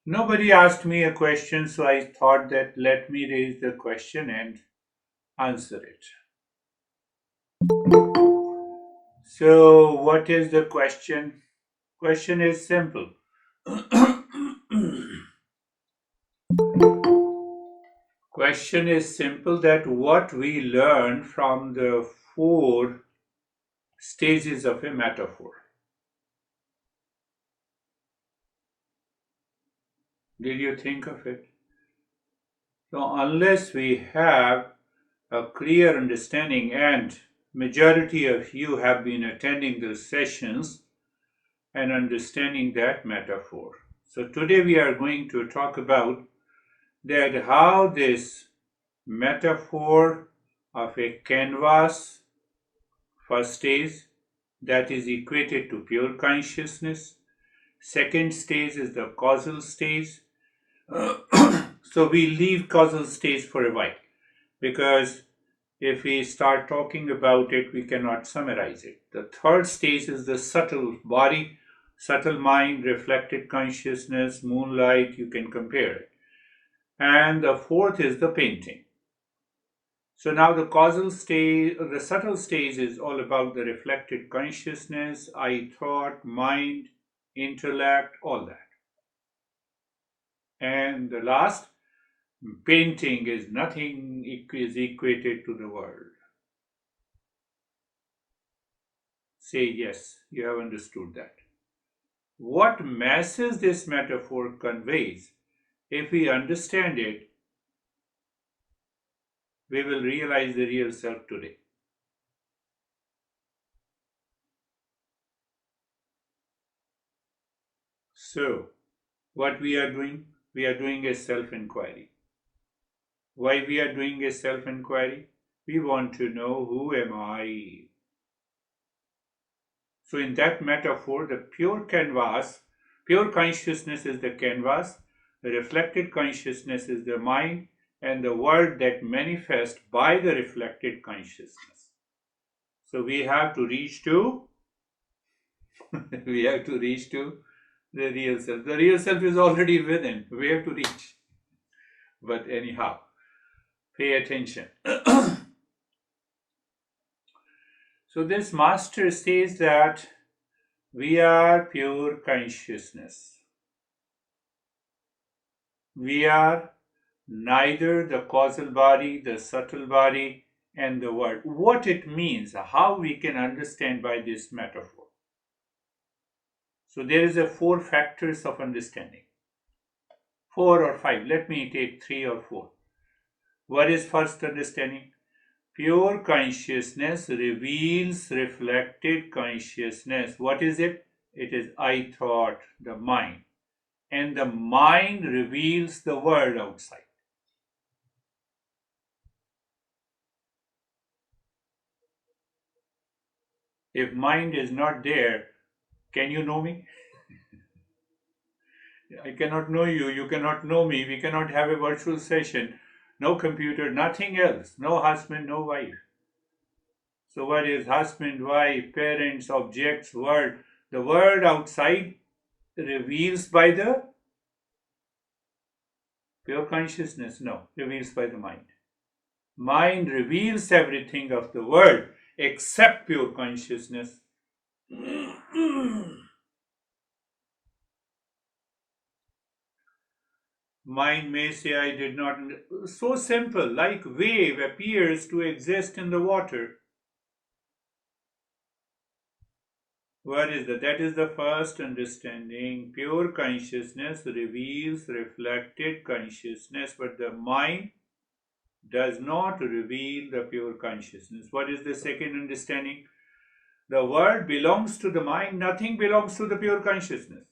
Nobody asked me a question, so I thought that let me raise the question and answer it. So, what is the question? Question is simple. Question is simple that what we learn from the four stages of a metaphor. Did you think of it? So, unless we have a clear understanding, and majority of you have been attending those sessions and understanding that metaphor. So today we are going to talk about that how this metaphor of a canvas first stage that is equated to pure consciousness. Second stage is the causal stage. So we leave causal stage for a while because if we start talking about it, we cannot summarize it. The third stage is the subtle body, subtle mind, reflected consciousness, moonlight, you can compare it. And the fourth is the painting. So now the causal stage, the subtle stage is all about the reflected consciousness, I thought, mind, intellect, all that. And the last, painting is nothing is equated to the world. Say yes, you have understood that. What message this metaphor conveys, if we understand it, we will realize the real self today. So, what we are doing? We are doing a self inquiry. Why we are doing a self inquiry? We want to know who am I? So, in that metaphor, the pure canvas, pure consciousness is the canvas, the reflected consciousness is the mind, and the world that manifests by the reflected consciousness. So, we have to reach to we have to reach to the real self. The real self is already within. We have to reach. But anyhow, pay attention. So this master says that we are pure consciousness. We are neither the causal body, the subtle body, and the world. What it means, how we can understand by this metaphor. So there is a four factors of understanding. Four or five. Let me take three or four. What is first understanding? Pure consciousness reveals reflected consciousness. What is it? It is I thought, the mind. And the mind reveals the world outside. If mind is not there, can you know me? I cannot know you, you cannot know me, we cannot have a virtual session. No computer, nothing else. No husband, no wife. So, what is husband, wife, parents, objects, world? The world outside reveals by the pure consciousness? No, reveals by the mind. Mind reveals everything of the world except pure consciousness. Mind may say, I did not. So simple, like wave appears to exist in the water. What is that? That is the first understanding. Pure consciousness reveals reflected consciousness, but the mind does not reveal the pure consciousness. What is the second understanding? The world belongs to the mind, nothing belongs to the pure consciousness.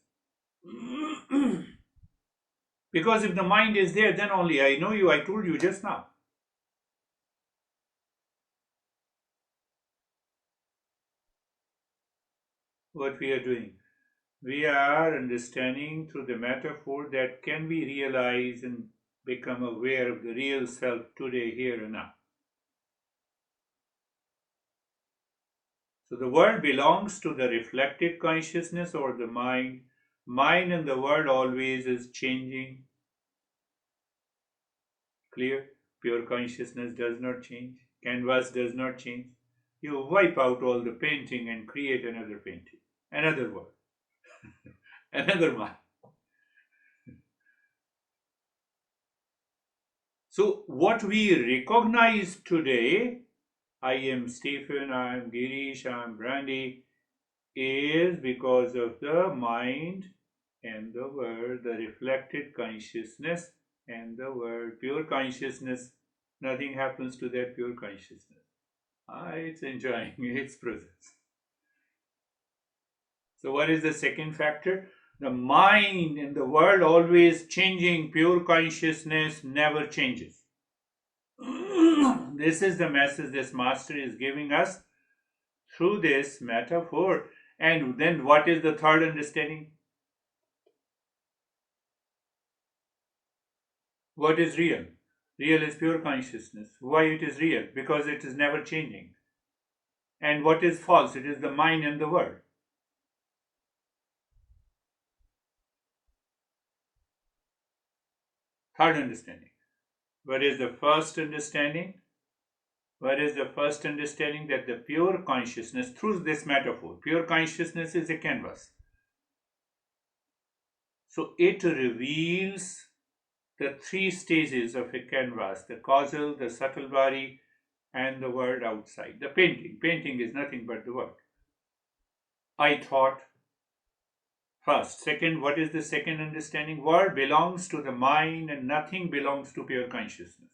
Because if the mind is there, then only I know you, I told you just now. What we are doing? We are understanding through the metaphor that can be realized and become aware of the real self today, here and now. So the world belongs to the reflected consciousness or the mind. Mind and the world always is changing. Clear? Pure consciousness does not change. Canvas does not change. You wipe out all the painting and create another painting, another world, another mind. So, what we recognize today, I am Stephen, I am Girish, I am Brandy, is because of the mind and the world, the reflected consciousness and the world. Pure consciousness, nothing happens to that pure consciousness. It's enjoying its presence. So, what is the second factor? The mind and the world always changing, pure consciousness never changes. This is the message this master is giving us through this metaphor. And then, what is the third understanding? What is real? Real is pure consciousness. Why it is real? Because it is never changing. And what is false? It is the mind and the world. Third understanding. What is the first understanding? What is the first understanding? That the pure consciousness, through this metaphor, pure consciousness is a canvas. So it reveals the three stages of a canvas: the causal, the subtle body, and the world outside. The painting. Painting is nothing but the world. I thought first. Second, what is the second understanding? World belongs to the mind and nothing belongs to pure consciousness.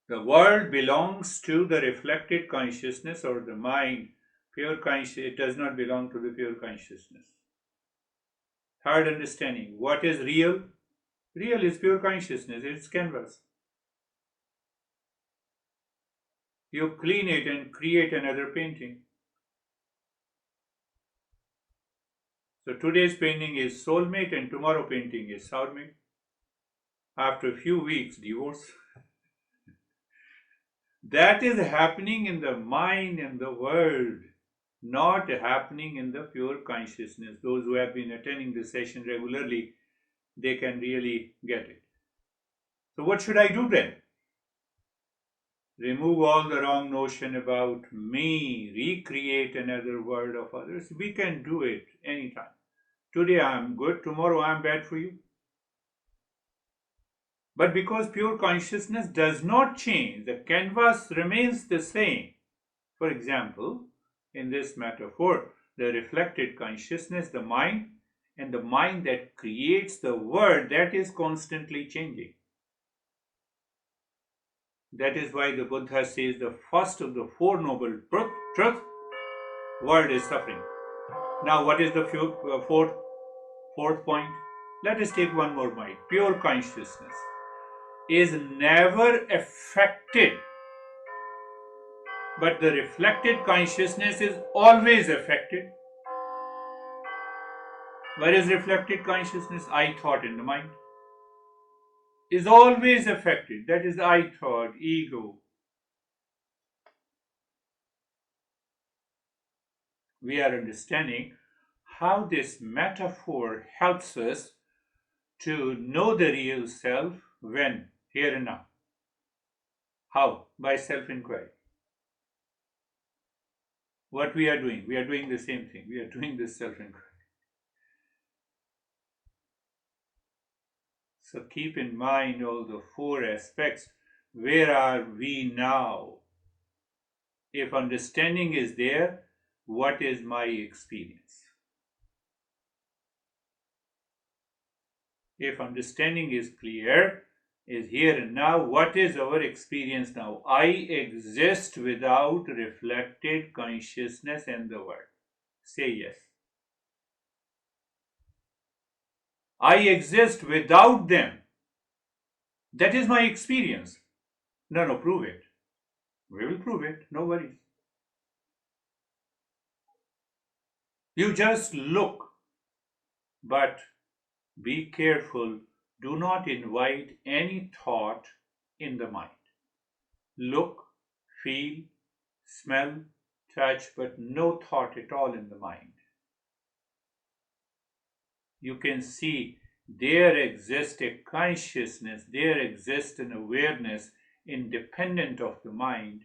The world belongs to the reflected consciousness or the mind. Pure consciousness, it does not belong to the pure consciousness. Third understanding, what is real? Real is pure consciousness, it's canvas. You clean it and create another painting. So today's painting is soulmate and tomorrow painting is soulmate. After a few weeks, divorce. That is happening in the mind and the world, not happening in the pure consciousness. Those who have been attending this session regularly, they can really get it. So what should I do then? Remove all the wrong notion about me, recreate another world of others. We can do it anytime. Today I am good, tomorrow I am bad for you. But because pure consciousness does not change, the canvas remains the same. For example, in this metaphor, the reflected consciousness, the mind, and the mind that creates the world, that is constantly changing. That is why the Buddha says the first of the Four Noble Truth, world is suffering. Now, what is the fourth point? Let us take one more point. Pure consciousness is never affected, but the reflected consciousness is always affected. Where is reflected consciousness? I thought in the mind. Is always affected. That is I thought, ego. We are understanding how this metaphor helps us to know the real self when, here and now. How? By self-inquiry. What we are doing the same thing. We are doing this self-inquiry. So keep in mind all the four aspects. Where are we now? If understanding is there, what is my experience? If understanding is clear, is here and now, what is our experience now? I exist without reflected consciousness and the world. Say yes. I exist without them. That is my experience. No, prove it. We will prove it, no worries. You just look, but be careful. Do not invite any thought in the mind. Look, feel, smell, touch, but no thought at all in the mind. You can see there exists a consciousness, there exists an awareness independent of the mind,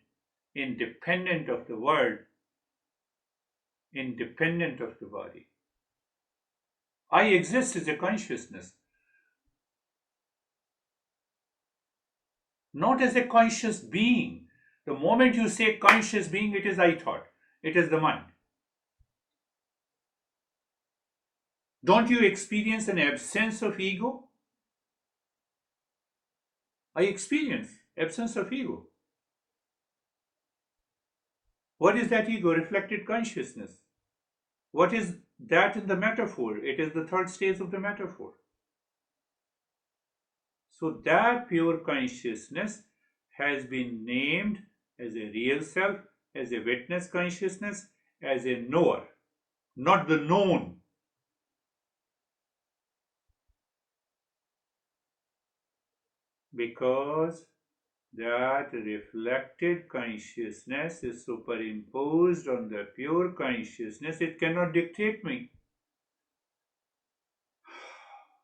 independent of the world, independent of the body. I exist as a consciousness, not as a conscious being. The moment you say conscious being, it is I thought, it is the mind. Don't you experience an absence of ego? I experience absence of ego. What is that ego? Reflected consciousness. What is that in the metaphor? It is the third stage of the metaphor. So that pure consciousness has been named as a real self, as a witness consciousness, as a knower, not the known. Because that reflected consciousness is superimposed on the pure consciousness, it cannot dictate me.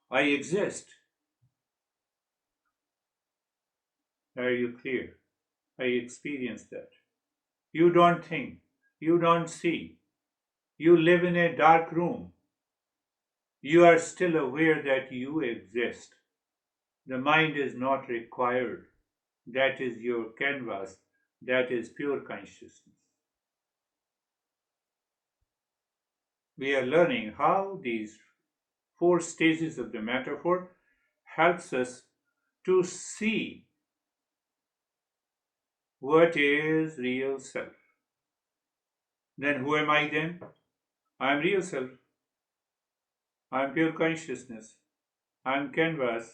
I exist. Are you clear? I experience that. You don't think, you don't see. You live in a dark room. You are still aware that you exist. The mind is not required. That is your canvas. That is pure consciousness. We are learning how these four stages of the metaphor helps us to see what is real self. Then who am I then? I am real self. I am pure consciousness. I am canvas.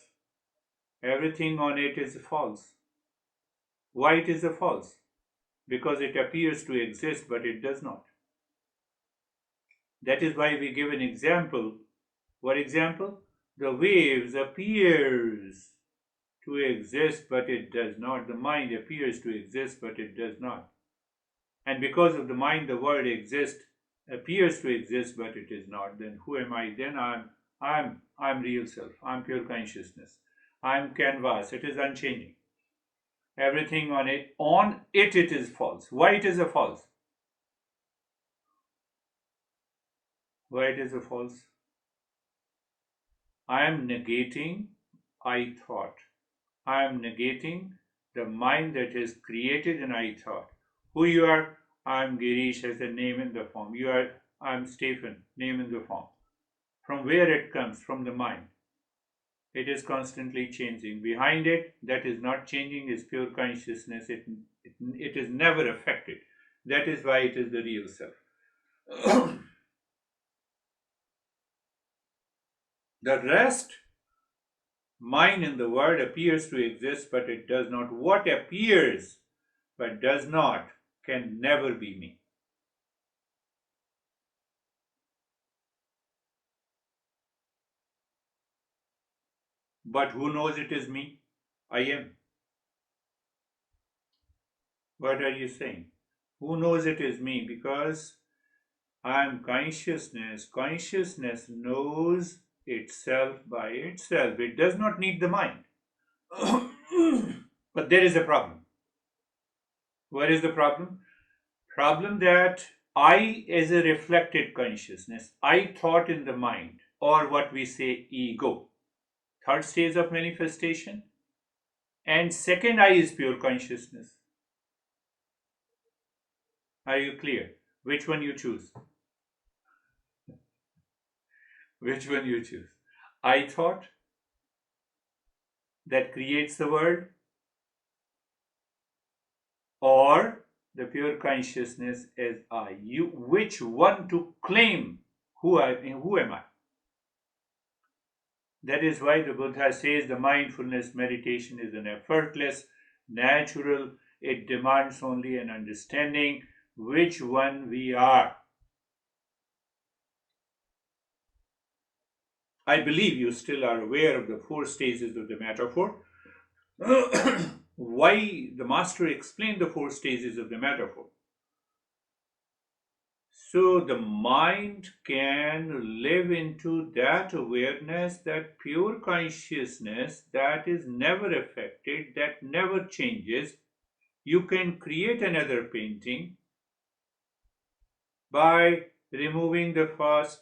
Everything on it is false. Why it is a false? Because it appears to exist but it does not. That is why we give an example. What example? The waves appears to exist but it does not. The mind appears to exist but it does not. And because of the mind the world appears to exist but it is not. Then who am I? Then I'm real self. I'm pure consciousness. I'm canvas. It is unchanging. Everything on it is false. Why it is a false? Why it is a false? I am negating I thought. I am negating the mind that is created in I thought. Who you are? I am Girish as a name in the form. You are I am Stephen, name in the form. From where it comes? From the mind. It is constantly changing. Behind it, that is not changing, is pure consciousness. It is never affected. That is why it is the real self. The rest, mind in the world appears to exist, but it does not. What appears but does not can never be me. But who knows it is me? I am. What are you saying? Who knows it is me? Because I am consciousness. Consciousness knows itself by itself. It does not need the mind. But there is a problem. What is the problem? Problem that I is a reflected consciousness. I thought in the mind, or what we say ego. Third stage of manifestation. And second I is pure consciousness. Are you clear? Which one you choose? Which one you choose? I thought that creates the world, or the pure consciousness as I. You, which one to claim? Who am I? That is why the Buddha says the mindfulness meditation is an effortless, natural. It demands only an understanding which one we are. I believe you still are aware of the four stages of the metaphor. Why the master explained the four stages of the metaphor? So the mind can live into that awareness, that pure consciousness that is never affected, that never changes. You can create another painting by removing the first,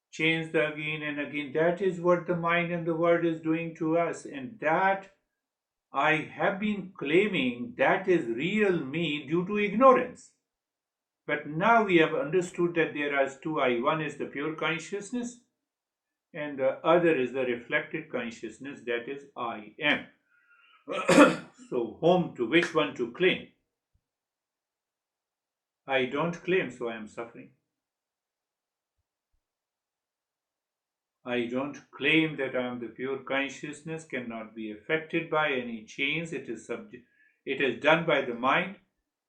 change the again and again. That is what the mind and the world is doing to us. And that I have been claiming that is real me due to ignorance. But now we have understood that there are two I. One is the pure consciousness, and the other is the reflected consciousness, that is I am. So, whom to which one to claim? I don't claim, so I am suffering. I don't claim that I am the pure consciousness, cannot be affected by any change. It is done by the mind,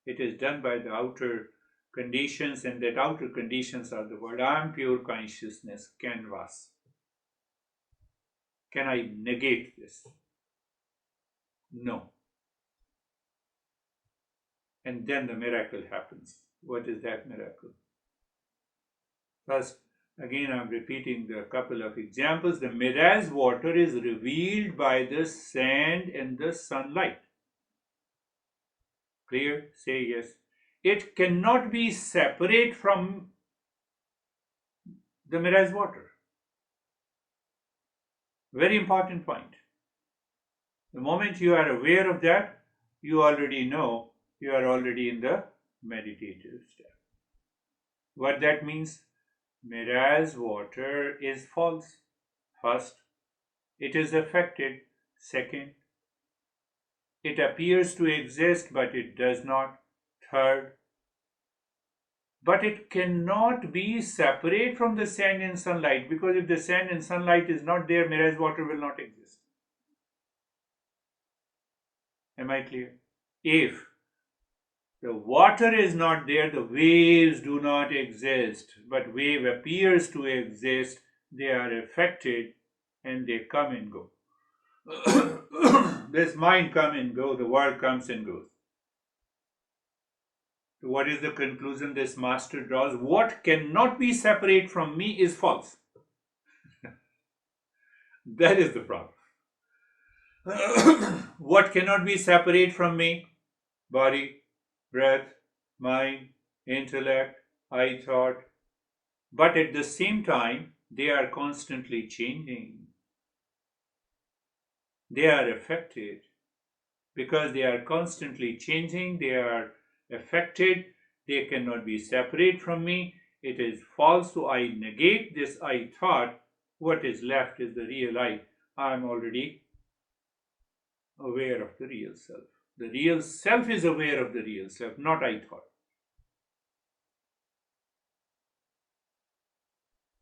it is done by the outer conditions, and that outer conditions are the world. I am pure consciousness, canvas. Can I negate this? No. And then the miracle happens. What is that miracle? First, again, I'm repeating the couple of examples. The mirage water is revealed by the sand and the sunlight. Clear? Say yes. It cannot be separate from the mirage water. Very important point. The moment you are aware of that, you already know you are already in the meditative step. What that means? Mirage water is false. First, it is affected. Second, it appears to exist but it does not. Third, but it cannot be separate from the sand and sunlight, because if the sand and sunlight is not there, mirage water will not exist. Am I clear? If the water is not there, the waves do not exist, but wave appears to exist, they are affected and they come and go. This mind come and go, the world comes and goes. What is the conclusion this master draws? What cannot be separate from me is false. That is the problem. What cannot be separate from me? Body, breath, mind, intellect, I thought. But at the same time, they are constantly changing. They are affected. Because they are constantly changing, they are affected, they cannot be separate from me. It is false, so I negate this I thought. What is left is the real I. I am already aware of the real self. The real self is aware of the real self, not I thought.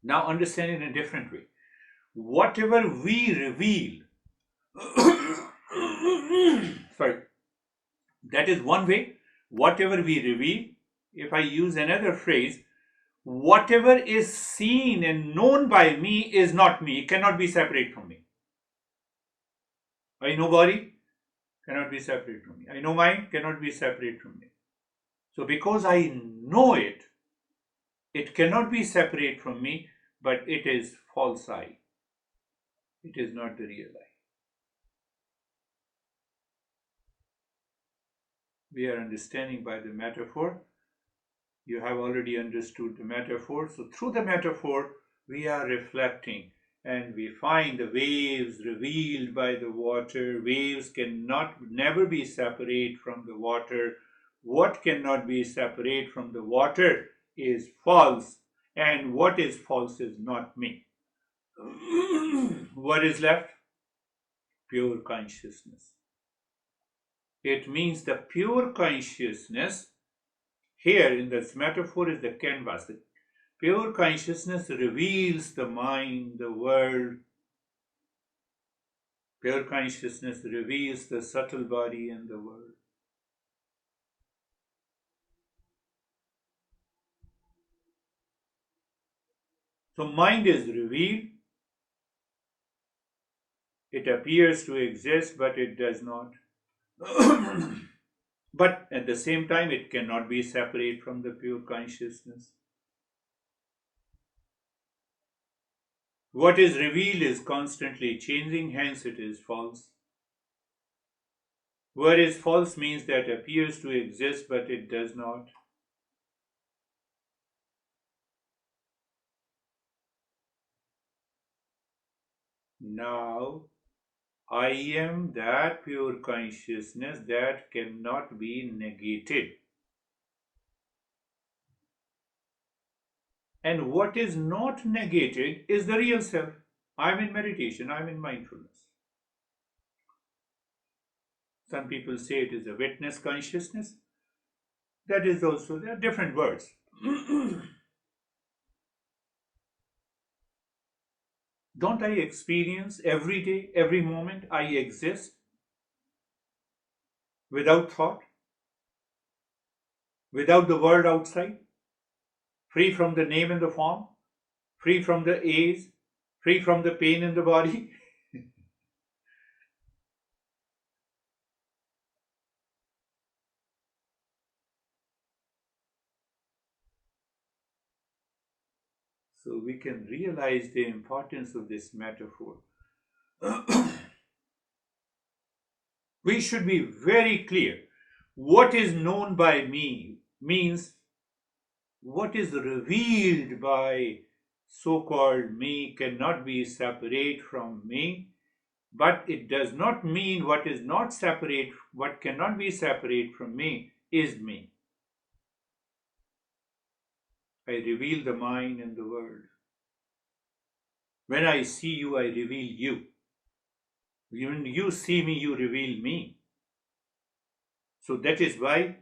Now understand in a different way. Whatever we reveal, sorry, that is one way. Whatever we reveal, if I use another phrase, whatever is seen and known by me is not me. It cannot be separate from me. I know body, cannot be separate from me. I know mind, cannot be separate from me. So because I know it, it cannot be separate from me, but it is false I. It is not the real I. We are understanding by the metaphor. You have already understood the metaphor. So through the metaphor, we are reflecting and we find the waves revealed by the water. Waves cannot never be separate from the water. What cannot be separate from the water is false, and what is false is not me. What is left? Pure consciousness. It means the pure consciousness here in this metaphor is the canvas. The pure consciousness reveals the mind, the world. Pure consciousness reveals the subtle body and the world. So mind is revealed. It appears to exist, but it does not. But at the same time, it cannot be separate from the pure consciousness. What is revealed is constantly changing, hence it is false. Whereas false means that appears to exist but it does not. Now, I am that pure consciousness that cannot be negated. And what is not negated is the real self. I'm in meditation, I'm in mindfulness. Some people say it is a witness consciousness. That is also, there are different words. Don't I experience every day, every moment I exist without thought, without the world outside, free from the name and the form, free from the age, free from the pain in the body? So we can realize the importance of this metaphor. We should be very clear. What is known by me means what is revealed by so called me cannot be separate from me, but it does not mean what is not separate, what cannot be separate from me is me. I reveal the mind and the world. When I see you, I reveal you. When you see me, you reveal me. So that is why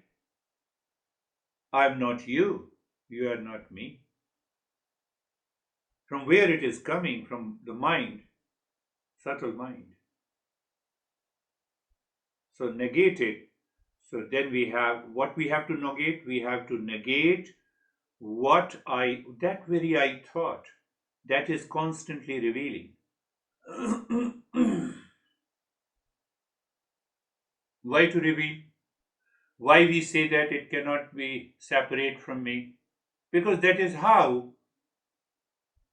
I am not you, you are not me. From where it is coming? From the mind, subtle mind. So negate it. So then we have what we have to negate? We have to negate that very I thought, that is constantly revealing. Why to reveal? Why we say that it cannot be separate from me? Because that is how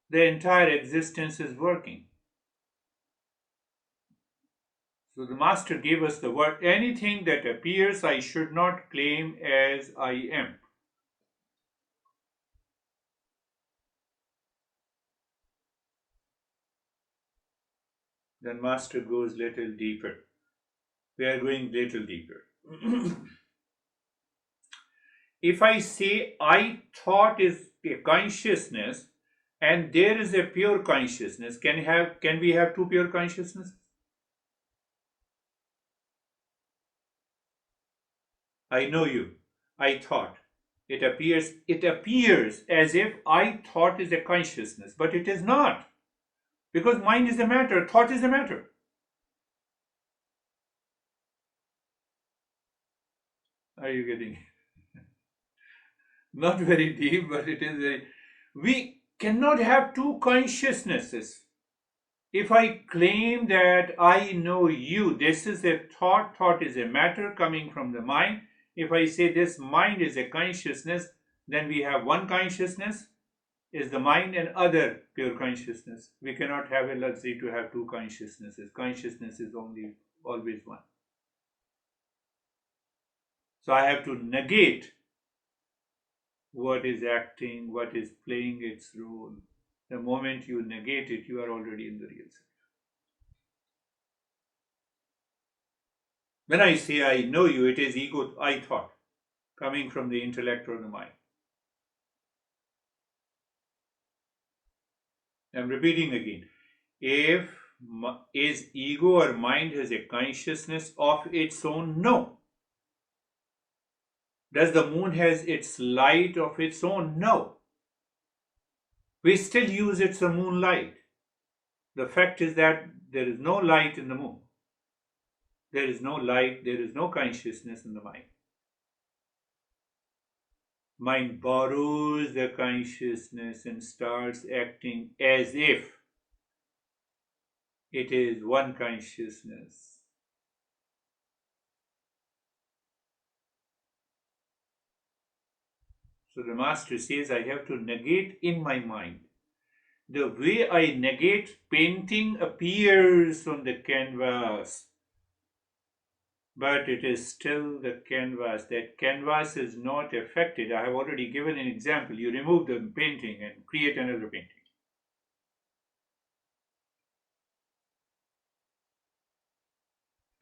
the entire existence is working. So the Master gave us the word anything that appears I should not claim as I am. Then Master goes little deeper. We are going little deeper. If I say I thought is a consciousness and there is a pure consciousness, can we have two pure consciousness? I know you. I thought. It appears as if I thought is a consciousness, but it is not. Because mind is a matter, thought is a matter. Are you getting it? Not very deep, but it is very. We cannot have two consciousnesses. If I claim that I know you, this is a thought, thought is a matter coming from the mind. If I say this mind is a consciousness, then we have one consciousness is the mind and other pure consciousness. We cannot have a luxury to have two consciousnesses. Consciousness is only always one. So I have to negate what is acting, what is playing its role. The moment you negate it, you are already in the real self. When I say I know you, it is ego, I thought, coming from the intellect or the mind. I'm repeating again. If is ego or mind has a consciousness of its own? No. Does the moon has its light of its own? No. We still use its moonlight. The fact is that there is no light in the moon. There is no light, there is no consciousness in the mind. Mind borrows the consciousness and starts acting as if it is one consciousness. So the Master says, I have to negate in my mind. The way I negate, painting appears on the canvas, but it is still the canvas. That canvas is not affected. I have already given an example. You remove the painting and create another painting.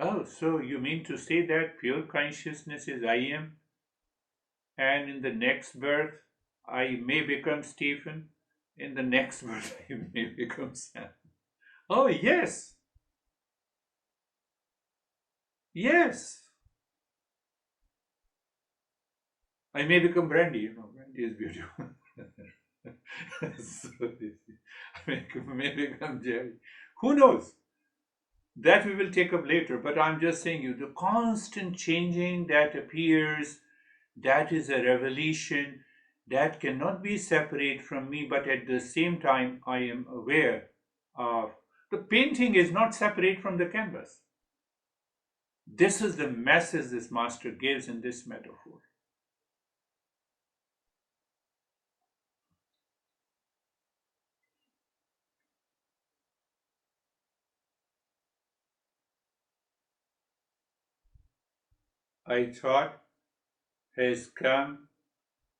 Oh, so you mean to say that pure consciousness is I am, and in the next birth I may become Stephen, in the next birth I may become Sam. Oh, yes, yes. I may become Brandy, Brandy is beautiful. So, may become Jerry. Who knows? That we will take up later, but I'm just saying you the constant changing that appears, that is a revelation that cannot be separate from me, but at the same time I am aware of the painting is not separate from the canvas. This is the message this master gives in this metaphor. I thought has come,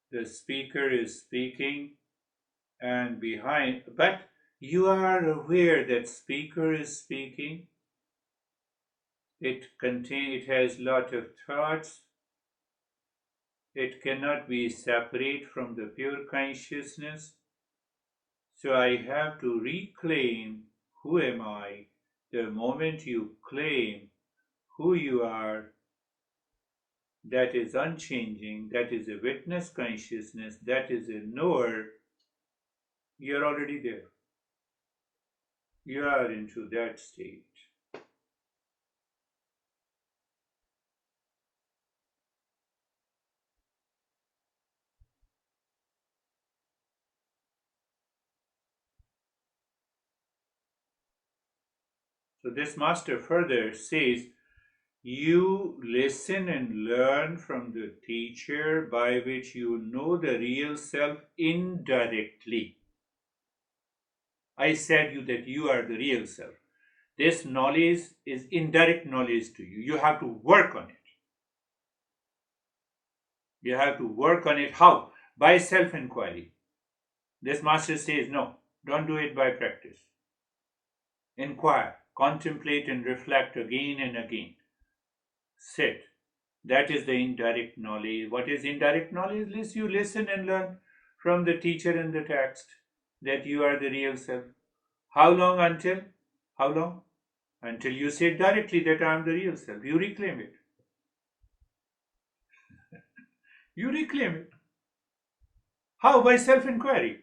the speaker is speaking, and behind, but you are aware that speaker is speaking. It has lot of thoughts. It cannot be separate from the pure consciousness. So I have to reclaim who am I. The moment you claim who you are, that is unchanging, that is a witness consciousness, that is a knower, you're already there. You are into that state. So this master further says, you listen and learn from the teacher by which you know the real self indirectly. I said you that you are the real self. This knowledge is indirect knowledge to you. You have to work on it. You have to work on it. How? By self inquiry. This master says, no, don't do it by practice. Inquire, contemplate, and reflect again and again. Sit. That is the indirect knowledge. What is indirect knowledge? Is you listen and learn from the teacher in the text that you are the real self. How long until? How long? Until you say directly that I am the real self. You reclaim it. You reclaim it. How? By self inquiry.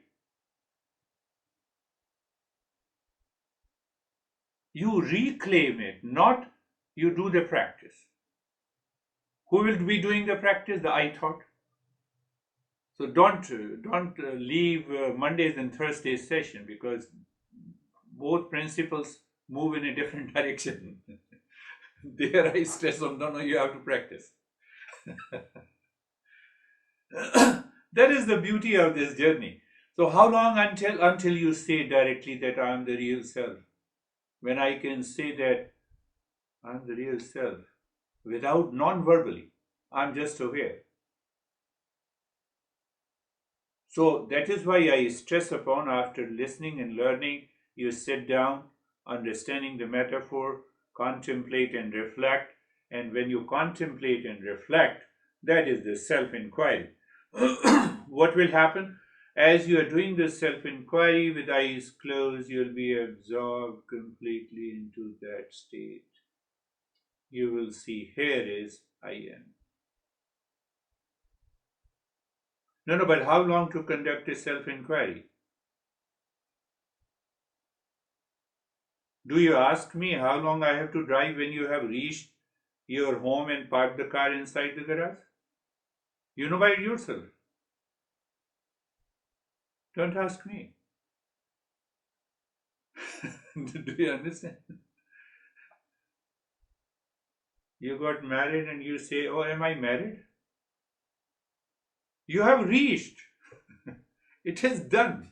You reclaim it, not you do the practice. Who will be doing the practice? The I thought. So don't leave Mondays and Thursdays session because both principles move in a different direction. There I stress on no, you have to practice. That is the beauty of this journey. So how long until you say directly that I am the real self? When I can say that I am the real self without non-verbally, I'm just aware. So that is why I stress upon after listening and learning, you sit down, understanding the metaphor, contemplate and reflect. And when you contemplate and reflect, that is the self inquiry. What will happen? As you are doing this self inquiry with eyes closed, you'll be absorbed completely into that state. You will see, here is I am. No, but how long to conduct a self inquiry? Do you ask me how long I have to drive when you have reached your home and parked the car inside the garage? You know by yourself. Don't ask me. Do you understand? You got married and you say, oh, am I married? You have reached. It is done.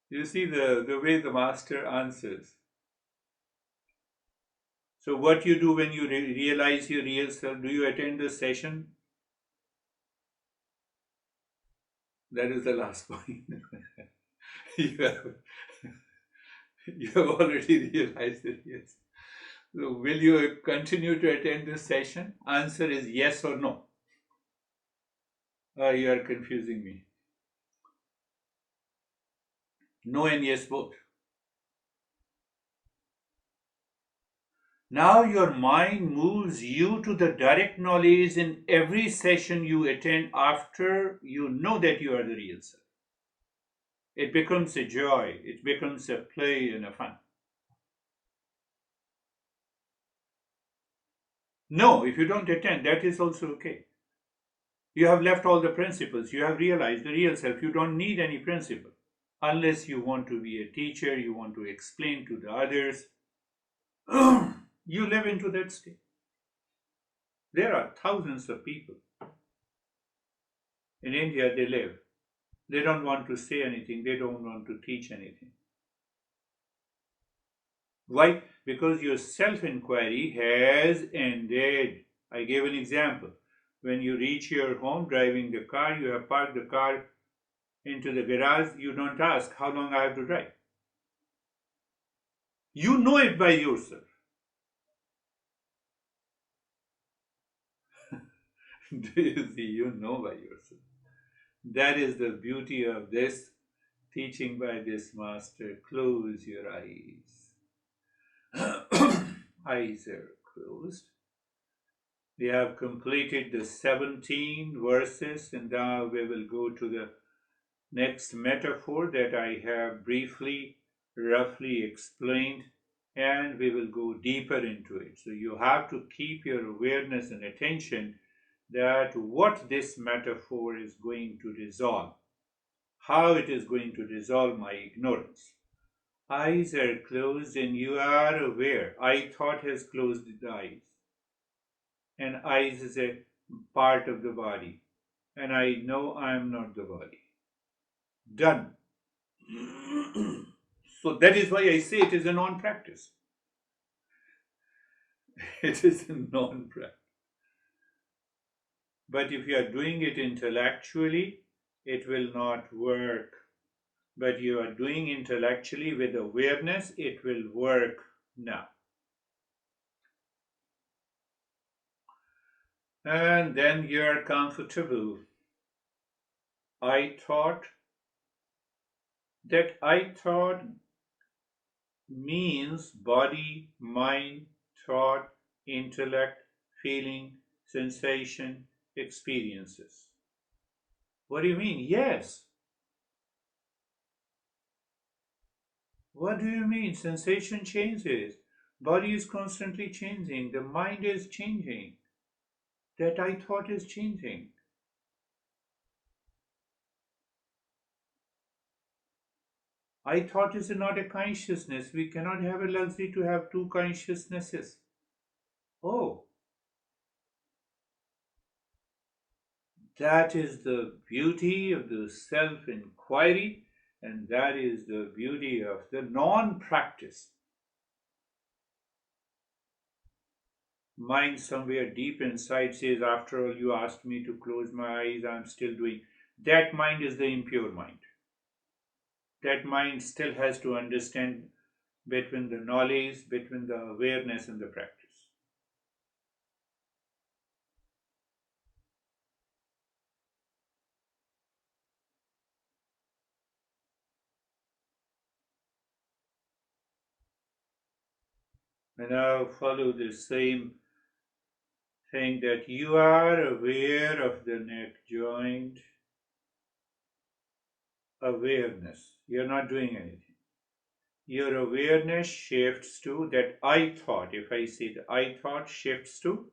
You see the way the master answers. So what you do when you realize your real self, do you attend the session? That is the last point. you, have, you have already realized it, yes. So will you continue to attend this session? Answer is yes or no. You are confusing me. No and yes both. Now your mind moves you to the direct knowledge in every session you attend after you know that you are the real self. It becomes a joy, it becomes a play and a fun. No, if you don't attend, that is also okay. You have left all the principles, you have realized the real self, you don't need any principle. Unless you want to be a teacher, you want to explain to the others, you live into that state. There are thousands of people in India, they live. They don't want to say anything, they don't want to teach anything. Why? Because your self inquiry has ended. I gave an example. When you reach your home driving the car, you have parked the car into the garage, you don't ask how long I have to drive. You know it by yourself. Do you see? You know by yourself. That is the beauty of this teaching by this master. Close your eyes. Eyes are closed. We have completed the 17 verses, and now we will go to the next metaphor that I have briefly, roughly explained, and we will go deeper into it. So you have to keep your awareness and attention that what this metaphor is going to resolve, how it is going to resolve my ignorance. Eyes are closed and you are aware. I thought has closed the eyes, and eyes is a part of the body, and I know I am not the body. Done. So that is why I say it is a non practice. It is a non practice. But if you are doing it intellectually, it will not work. But you are doing intellectually with awareness, it will work now. And then you are comfortable. I thought I thought means body, mind, thought, intellect, feeling, sensation, experiences. What do you mean? Yes. What do you mean? Sensation changes. Body is constantly changing. The mind is changing. That I thought is changing. I thought is not a consciousness. We cannot have a luxury to have two consciousnesses. Oh, that is the beauty of the self inquiry, and that is the beauty of the non practice. Mind somewhere deep inside says, after all, you asked me to close my eyes, I'm still doing. That mind is the impure mind. That mind still has to understand between the knowledge, between the awareness and the practice. And now follow the same thing that you are aware of the neck joint. Awareness. You're not doing anything. Your awareness shifts to that I thought. If I say the I thought shifts to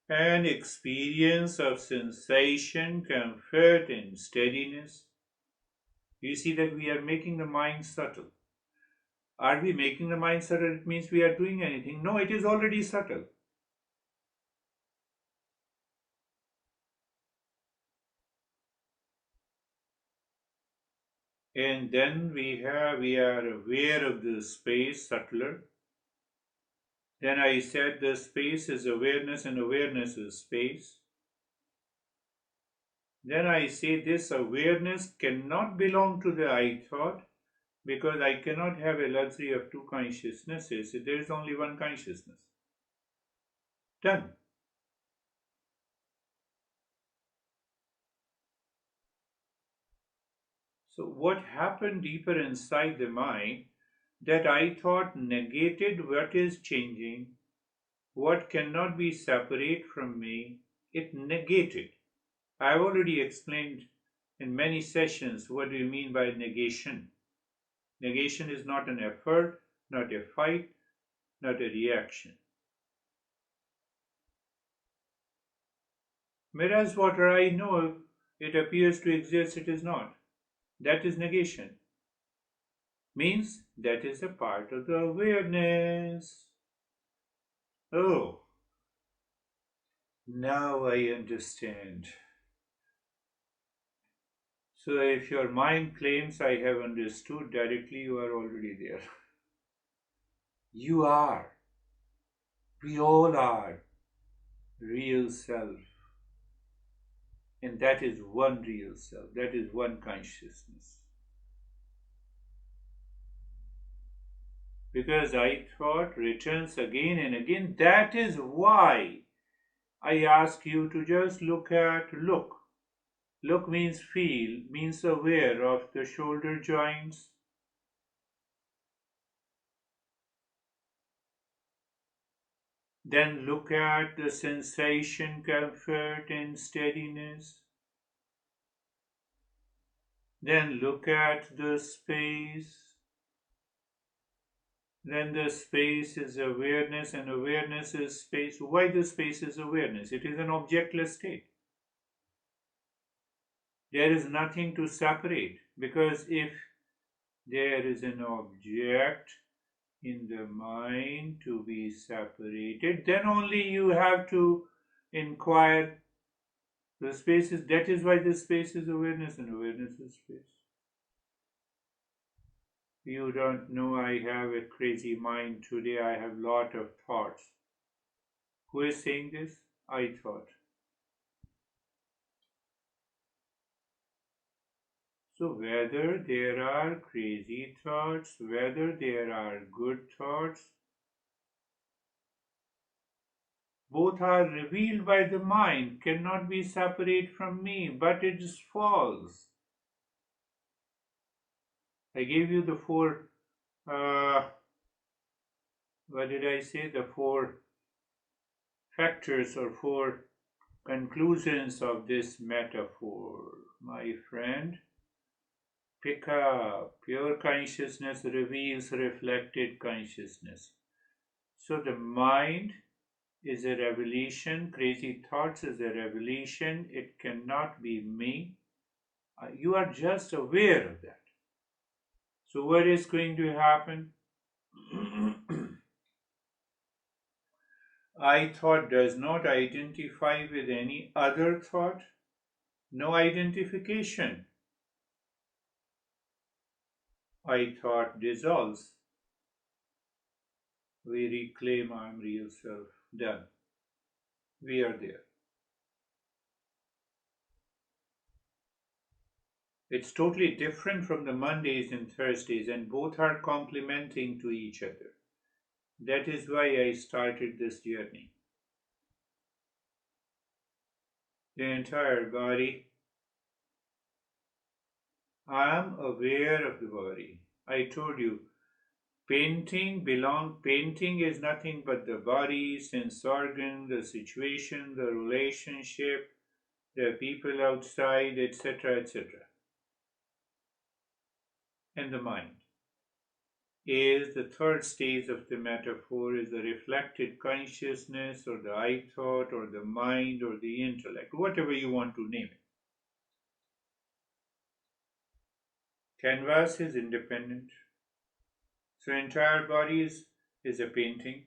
an experience of sensation, comfort, and steadiness. You see that we are making the mind subtle. Are we making the mind subtle? It means we are doing anything. No, it is already subtle. And then we are aware of the space subtler. Then I said the space is awareness and awareness is space. Then I say this awareness cannot belong to the I thought because I cannot have a luxury of two consciousnesses. There is only one consciousness. Done. So, what happened deeper inside the mind that I thought negated what is changing, what cannot be separate from me, it negated. I have already explained in many sessions what do you mean by negation. Negation is not an effort, not a fight, not a reaction. Whereas what I know, it appears to exist, it is not. That is negation. Means that is a part of the awareness. Oh, now I understand. So if your mind claims I have understood directly, you are already there. You are. We all are real self. And that is one real self. That is one consciousness. Because I thought returns again and again. That is why I ask you to just look. Look means feel, means aware of the shoulder joints. Then look at the sensation, comfort, and steadiness. Then look at the space. Then the space is awareness, and awareness is space. Why the space is awareness? It is an objectless state. There is nothing to separate because if there is an object in the mind to be separated, then only you have to inquire the spaces. That is why the space is awareness and awareness is space. You don't know I have a crazy mind today. I have lot of thoughts. Who is saying this? I thought. So whether there are crazy thoughts, whether there are good thoughts, both are revealed by the mind, cannot be separate from me, but it is false. I gave you the four, what did I say? The four factors or four conclusions of this metaphor. My friend, pick up. Pure consciousness reveals reflected consciousness. So the mind is a revelation, crazy thoughts is a revelation, it cannot be me. You are just aware of that. So, what is going to happen? I thought does not identify with any other thought, no identification. I thought dissolves. We reclaim I am real self. Done. We are there. It's totally different from the Mondays and Thursdays, and both are complementing to each other. That is why I started this journey. The entire body. I am aware of the body. I told you, painting is nothing but the body, sense organ, the situation, the relationship, the people outside, etc., etc. And the mind is the third stage of the metaphor, is the reflected consciousness or the I thought or the mind or the intellect, whatever you want to name it. Canvas is independent. So entire body is a painting.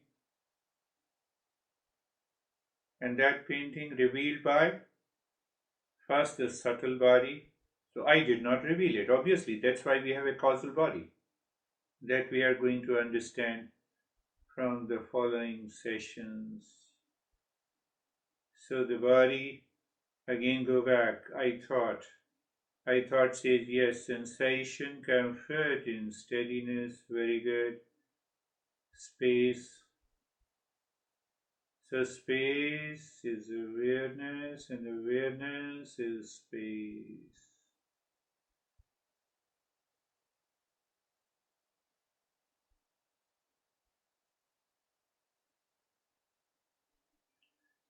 And that painting revealed by first the subtle body, So I did not reveal it. Obviously, that's why we have a causal body that we are going to understand from the following sessions. So the body, again go back. I thought says yes, sensation, comfort in steadiness, very good. Space. So space is awareness and awareness is space.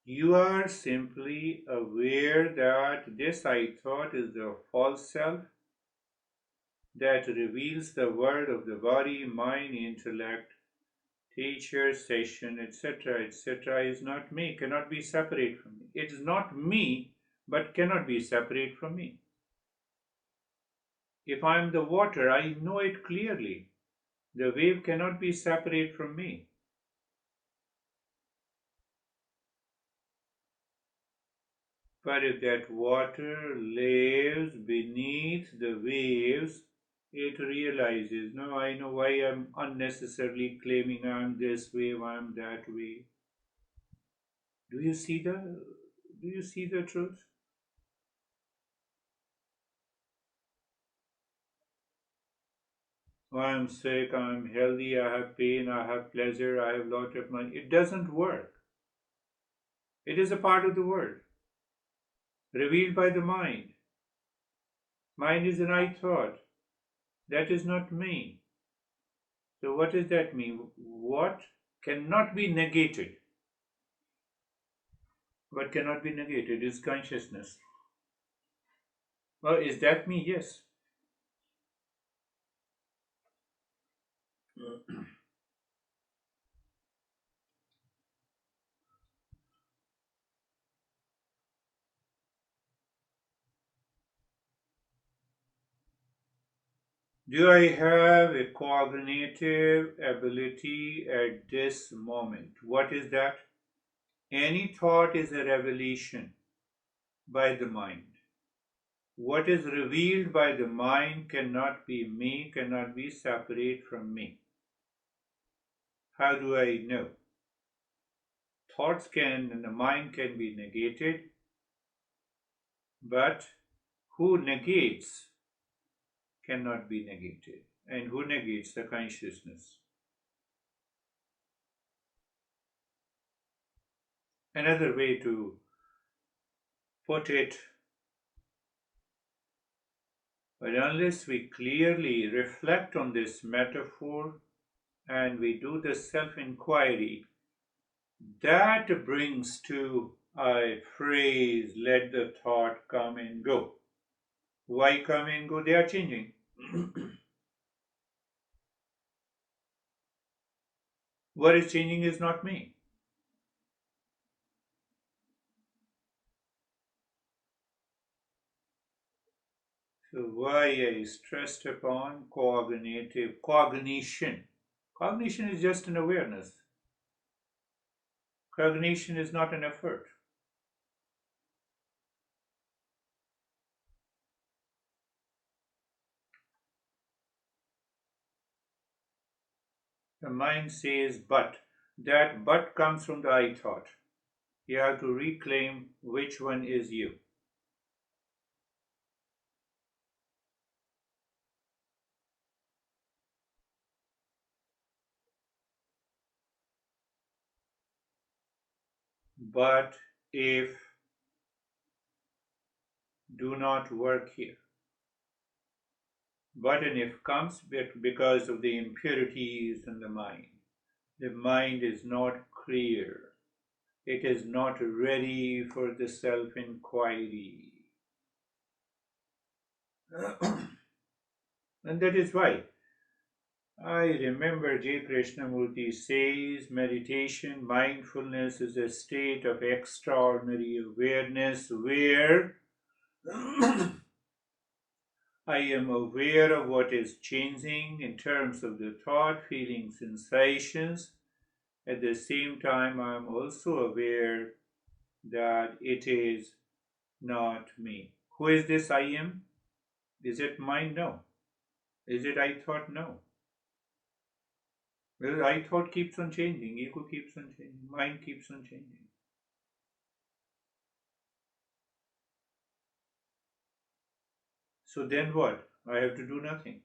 You are simply aware that this I thought is the false self that reveals the world of the body, mind, intellect, teacher, session, etc., etc., is not me, cannot be separate from me. It is not me, but cannot be separate from me. If I am the water, I know it clearly. The wave cannot be separate from me. But if that water lives beneath the waves, it realizes, no, I know why I'm unnecessarily claiming I'm this wave, I'm that wave. Do you see the truth? I'm sick, I'm healthy, I have pain, I have pleasure, I have lot of money. It doesn't work. It is a part of the world, revealed by the mind. Mind is an I thought. That is not me. So what does that mean? What cannot be negated? What cannot be negated is consciousness. Well, is that me? Yes. Do I have a cognitive ability at this moment? What is that? Any thought is a revelation by the mind. What is revealed by the mind cannot be me, cannot be separate from me. How do I know? Thoughts can and the mind can be negated, but who negates cannot be negated. And who negates the consciousness? Another way to put it, but unless we clearly reflect on this metaphor and we do the self inquiry, that brings to a phrase, let the thought come and go. Why come and go? They are changing. What is changing is not me. So why I stressed upon cognition. Cognition is just an awareness. Cognition is not an effort. The mind says but. That but comes from the I thought. You have to reclaim which one is you. But if do not work here. But and if comes because of the impurities in the mind. The mind is not clear. It is not ready for the self inquiry. And that is why I remember J. Krishnamurti says meditation, mindfulness is a state of extraordinary awareness where I am aware of what is changing in terms of the thought, feeling, sensations. At the same time, I am also aware that it is not me. Who is this I am? Is it mind? No. Is it I thought? No. Well, I thought keeps on changing, ego keeps on changing, mind keeps on changing. So then what? I have to do nothing.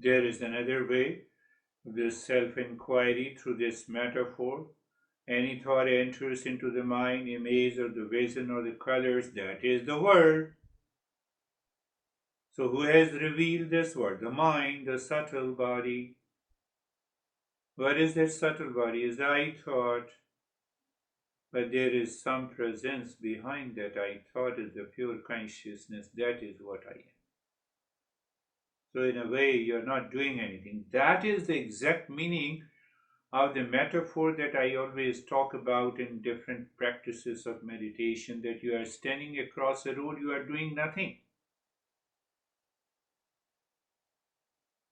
There is another way of this self inquiry through this metaphor. Any thought enters into the mind, image, or the vision, or the colors, that is the world. So, who has revealed this world? The mind, the subtle body. What is that subtle body? Is the I thought, but there is some presence behind that I thought is the pure consciousness. That is what I am. So, in a way, you're not doing anything. That is the exact meaning of the metaphor that I always talk about in different practices of meditation, that you are standing across a road, you are doing nothing.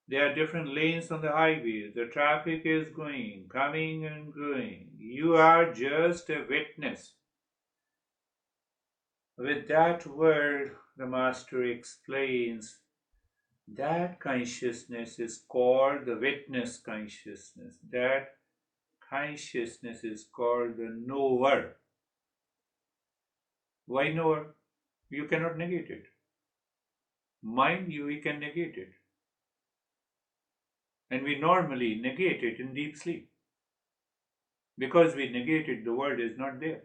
There are different lanes on the highway. The traffic is going, coming and going. You are just a witness. With that word, the Master explains that consciousness is called the witness consciousness. That consciousness is called the knower. Why knower? You cannot negate it. Mind you, we can negate it. And we normally negate it in deep sleep. Because we negate it, the word is not there.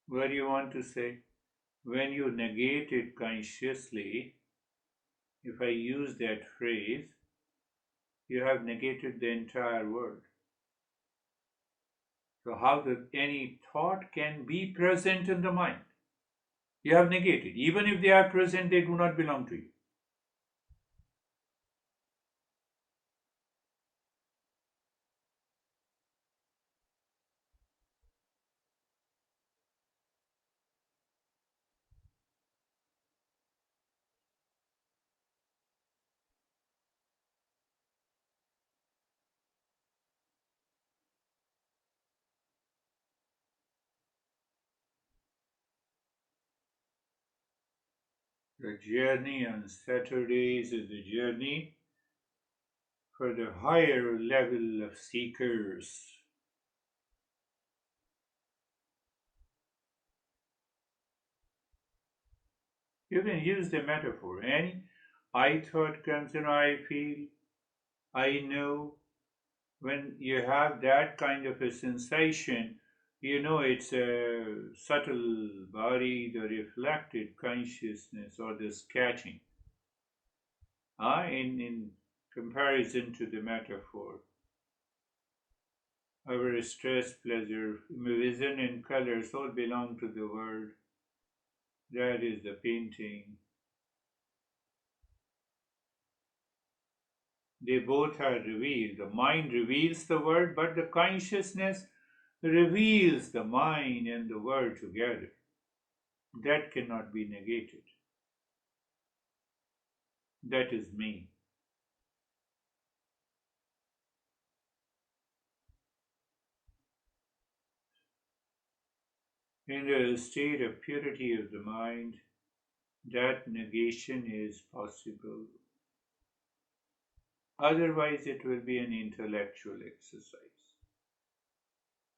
What do you want to say? When you negate it consciously, if I use that phrase, you have negated the entire world. So how that any thought can be present in the mind? You have negated. Even if they are present, they do not belong to you. The journey on Saturdays is the journey for the higher level of seekers. You can use the metaphor. Any I thought comes in, I feel, I know. When you have that kind of a sensation, you know it's a subtle body, the reflected consciousness or the sketching. In comparison to the metaphor, our stress, pleasure, vision, and colors all belong to the world. That is the painting. They both are revealed. The mind reveals the world, but the consciousness reveals the mind and the world together. That cannot be negated. That is me. In the state of purity of the mind, that negation is possible. Otherwise, it will be an intellectual exercise.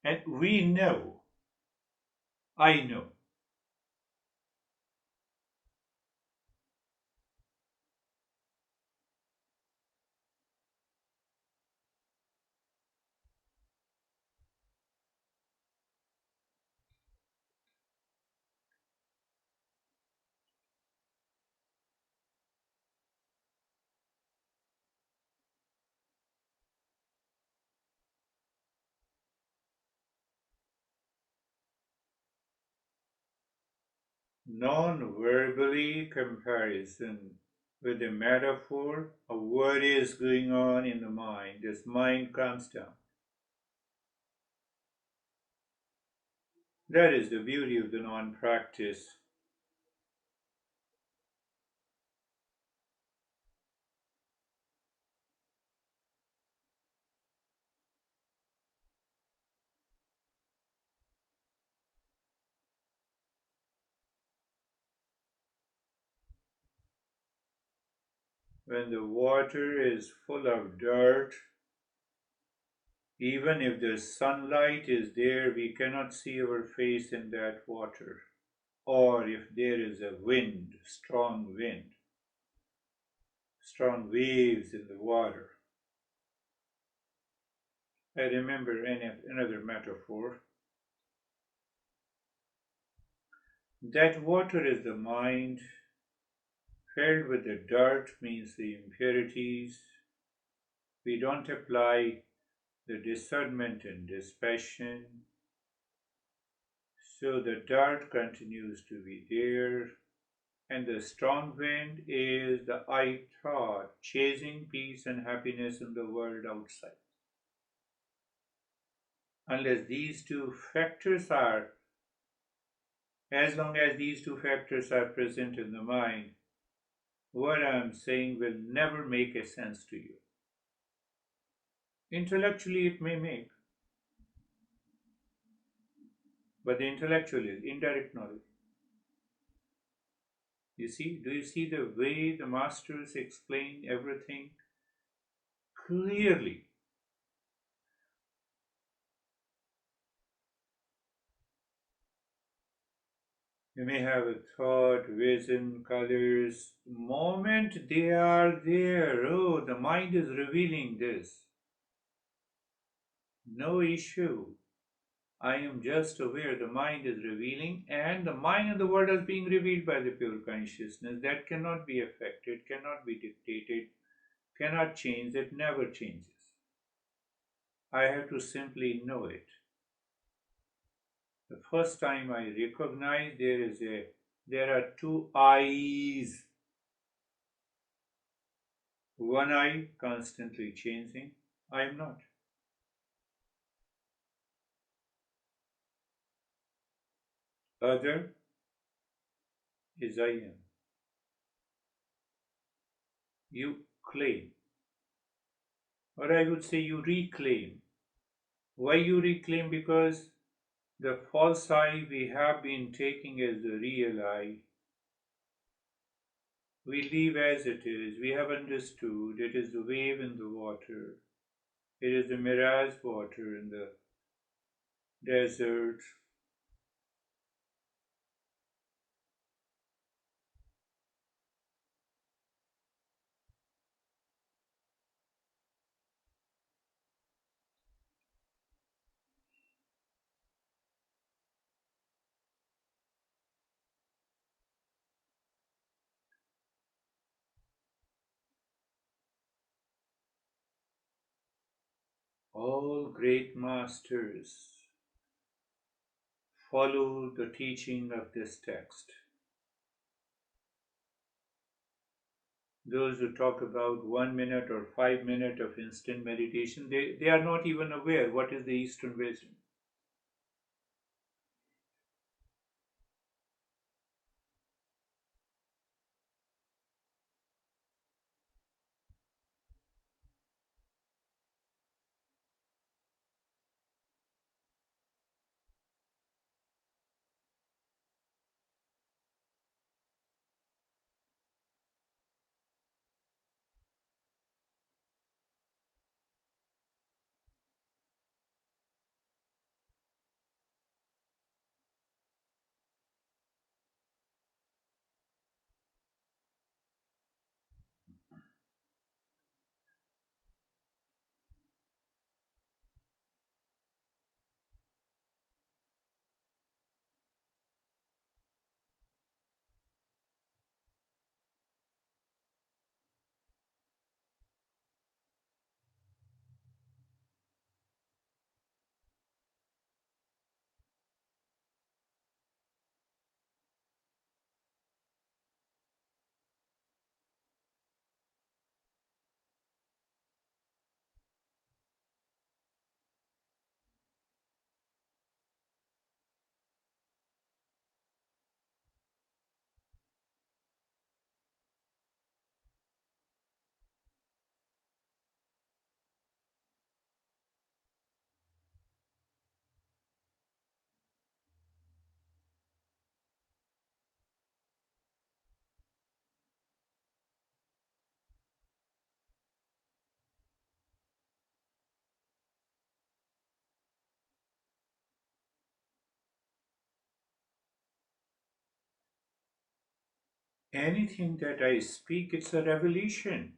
And we know, I know, non-verbally comparison with a metaphor of what is going on in the mind. This mind calms down. That is the beauty of the non-practice. When the water is full of dirt, even if the sunlight is there, we cannot see our face in that water. Or if there is a wind, strong waves in the water. I remember another metaphor. That water is the mind, filled with the dirt means the impurities. We don't apply the discernment and dispassion, so the dirt continues to be there. And the strong wind is the I thought, chasing peace and happiness in the world outside. Unless these two factors are, as long as these two factors are present in the mind, what I am saying will never make a sense to you. Intellectually, it may make, but the intellectual is indirect knowledge. You see, do you see the way the masters explain everything clearly? You may have a thought, vision, colors. The moment they are there, oh, the mind is revealing this. No issue. I am just aware the mind is revealing, and the mind and the world is being revealed by the pure consciousness. That cannot be affected, cannot be dictated, cannot change, it never changes. I have to simply know it. The first time I recognize there are two eyes. One eye constantly changing. I am not. Other is I am. You claim, or I would say you reclaim. Why you reclaim? Because the false I we have been taking as the real I, we leave as it is. We have understood it is the wave in the water, it is the mirage water in the desert. All great masters follow the teaching of this text. Those who talk about 1 minute or 5 minutes of instant meditation, they are not even aware what is the Eastern wisdom. anything that I speak, it's a revelation,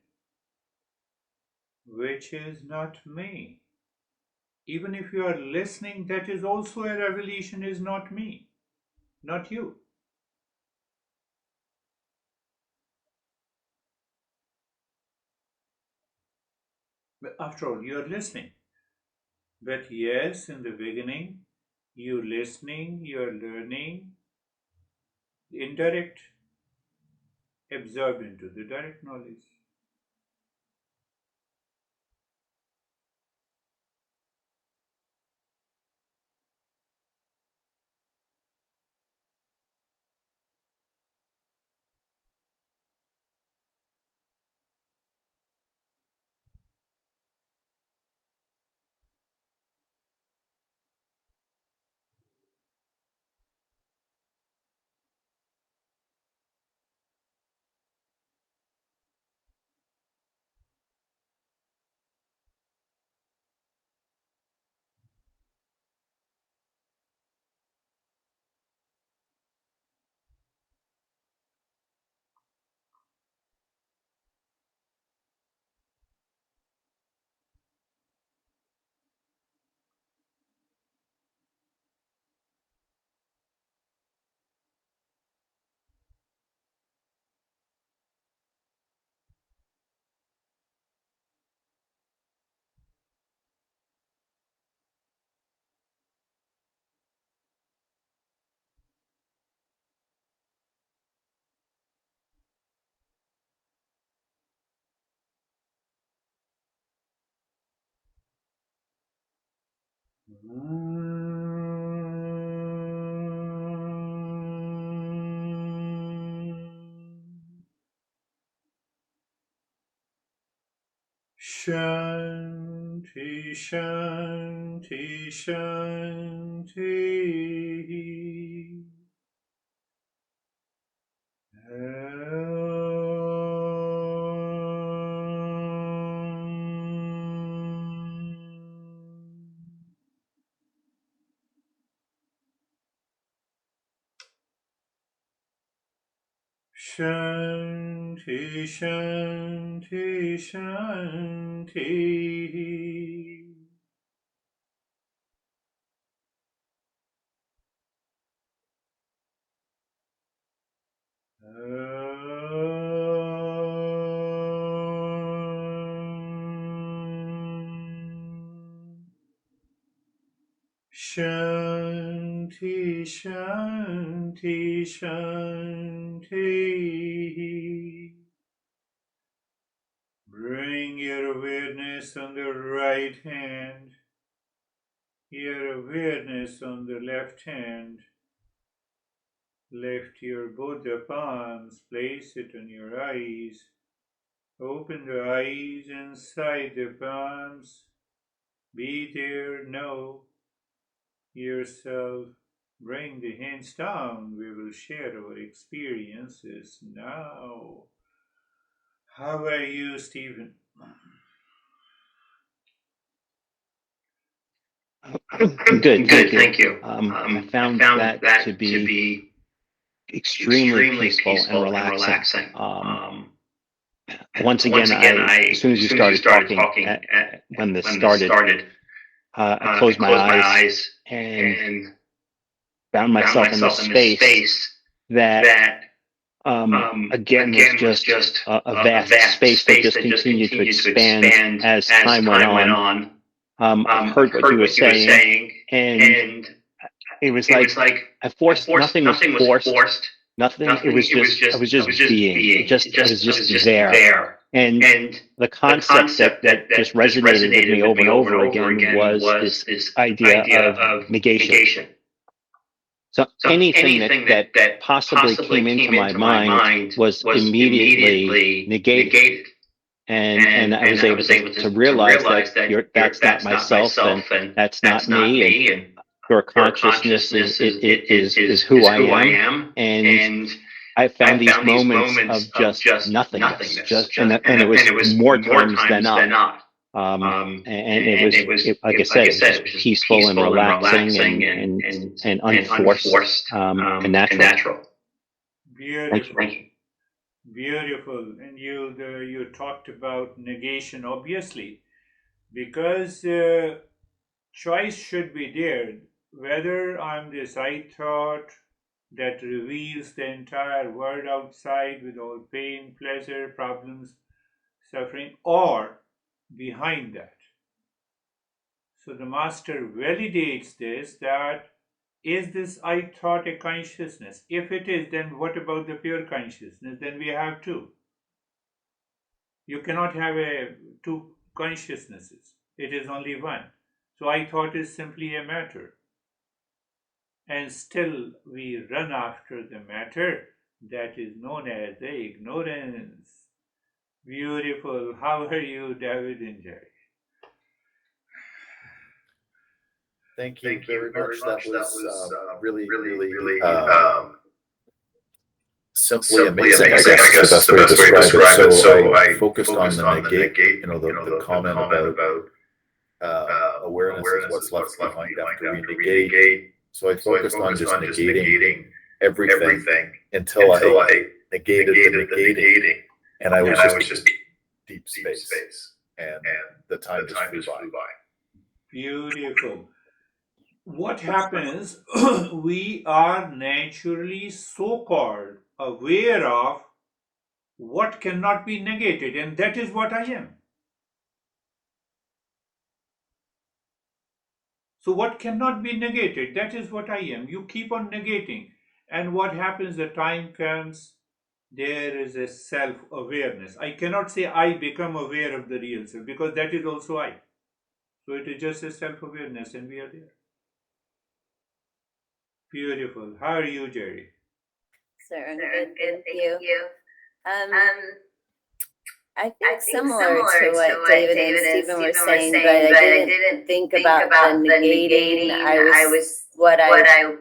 which is not me. Even if you are listening, that is also a revelation, is not me, not you. But after all, you are listening. But yes, in the beginning, you listening, you are learning, indirect, absorbed into the direct knowledge. Shanti, Shanti, Shanti. Shanti, Shanti, Shanti. Shanti, Shanti, Shanti. Bring your awareness on the right hand, your awareness on the left hand. Lift your both the palms, place it on your eyes. Open the eyes inside the palms. Be there, know yourself. Bring the hands down. We will share our experiences now. How are you, Stephen? I'm good, Thank you. you. I I found found that to that to be be extremely extremely peaceful and peaceful and relaxing. relaxing. Once again, Once again, as soon as you as soon as you started started talking, talking, when this when this started, started, I I closed my closed my eyes eyes and and found found myself in this myself in this space space that, that, again, was again, was just just a a vast vast space that space just that just continued to continued to expand expand as as time went time went on. on. I I heard what you heard were what you were saying, saying, and and it was it was like like nothing was nothing was forced. forced. Nothing. It Nothing. was It was just. I just was just being. being. I was I just was just there. there. And And the the concept concept that just that just resonated with resonated me with over me and over and over over again again was was this this idea idea of of negation. negation. So So anything anything that that possibly possibly came into came my into my mind mind was was immediately immediately negated. negated. And I was I able was able to to realize that realize that that's not that's not myself, and myself, and that's not that's not me, and me, and your your consciousness consciousness is who is I who I am. am. And And I I found these found these moments moments of of just just nothingness, nothingness, and it and was it was more more times than times than not. not. And it was, like I Like said, I it was said, it just was just peaceful and peaceful and relaxing relaxing and and unforced, unforced and and natural. natural. Thank you. Beautiful. Thank you. Beautiful. And you talked about negation, obviously, because choice should be there. Whether I'm this I thought that reveals the entire world outside with all pain, pleasure, problems, suffering, or behind that. So the master validates this, that is this I thought a consciousness? If it is, then what about the pure consciousness? Then we have two. You cannot have two consciousnesses. It is only one. So I thought is simply a matter. And still we run after the matter that is known as the ignorance. Beautiful. How are you, David and Jerry? Thank you very much. That was really, really simply amazing. I guess is the best way to describe it. So I focused on the negate, the comment about awareness is what's left behind after we negate. So I focused on just negating everything until I negated the negating, and I was just deep space, and the time just flew by. Beautiful. What happens, we are naturally so-called aware of what cannot be negated, and that is what I am. So what cannot be negated, that is what I am. You keep on negating, and what happens, the time comes, there is a self-awareness. I cannot say I become aware of the real self, because that is also I. So it is just a self-awareness, and we are there. Beautiful. How are you, Jerry? Sir, I'm good, thank you. I think similar to what David and Stephen were saying, but I didn't think about the negating. I was what I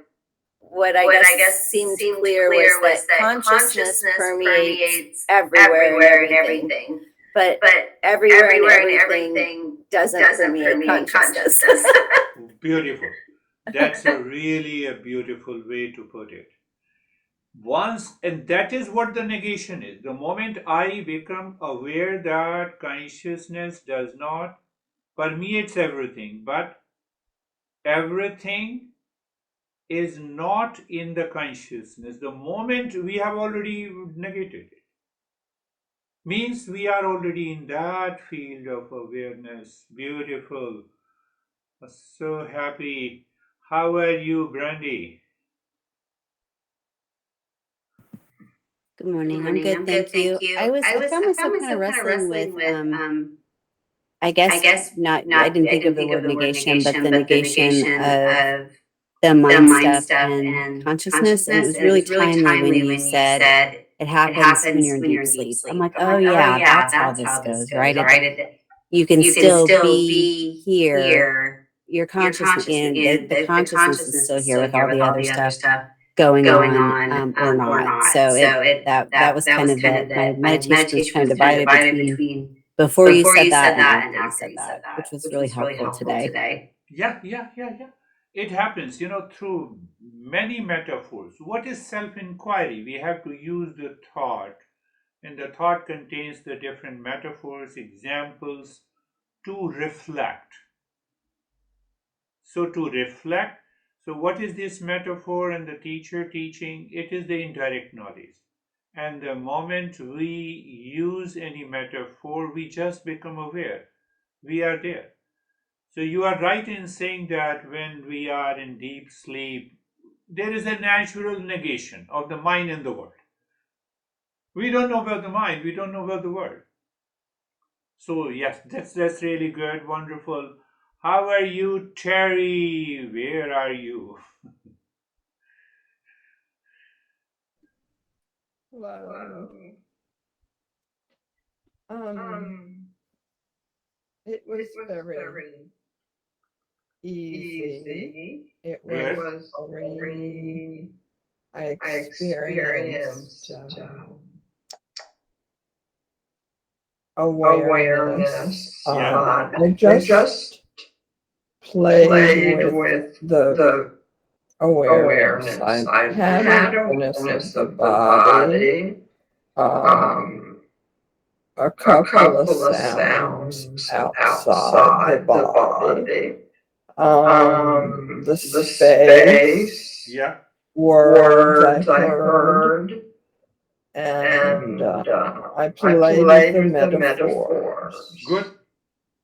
guess seemed clear was that consciousness permeates everywhere and everything. But everywhere and everything doesn't permeate consciousness. Beautiful. That's really a beautiful way to put it. And that is what the negation is. The moment I become aware that consciousness does not permeates everything, but everything is not in the consciousness, the moment we have already negated it, means we are already in that field of awareness. Beautiful. So happy. How are you, Brandy? Good morning. I'm good, thank you. I found myself kind of wrestling with, I guess not, I didn't think of the word negation, but the negation of the mind stuff and consciousness. And it was really timely when you said it happens when you're in deep sleep. I'm like, oh yeah, that's how this goes, right? You can still be here. Your consciousness, and the consciousness is still here with all the other stuff going on or not. So that was kind of my meditation was kind of divided between before you said that and after you said that, which was really helpful today. Yeah. It happens, through many metaphors. What is self-inquiry? We have to use the thought, and the thought contains the different metaphors, examples to reflect. So to reflect, so what is this metaphor and the teacher teaching? It is the indirect knowledge. And the moment we use any metaphor, we just become aware. We are there. So you are right in saying that when we are in deep sleep, there is a natural negation of the mind and the world. We don't know about the mind, we don't know about the world. So yes, that's really good, wonderful. How are you, Terry? Where are you? Hello. It was very easy. It was very, I experienced awareness. I just played with the awareness. I had awareness of the body, a couple of sounds outside the body. The space, Yeah. words I heard, and I played with the metaphors. Good.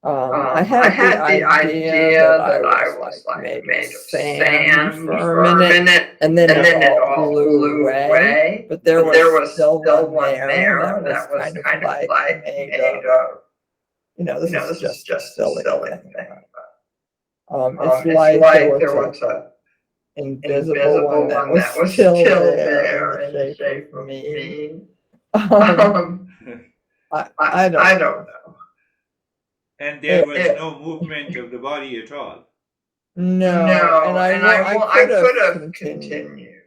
I had the idea that I was like made of sand for a minute, and then it all blew away. But there was still one there that was kind of like made of, this is just a silly thing. It's like there was a invisible one that was still there in the shape of me. I don't know. And there was no movement of the body at all. No, and I could have continued.